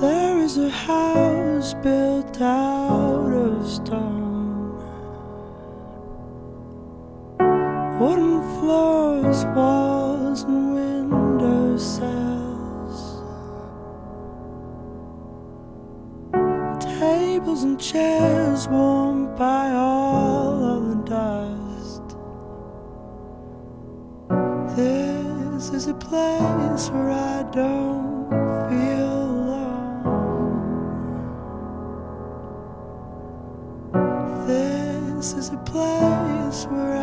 There is a house built out of stone, wooden floors, walls and window sills, tables and chairs warmed by all of the dust. This is a place where I don't feel alone. This is a place where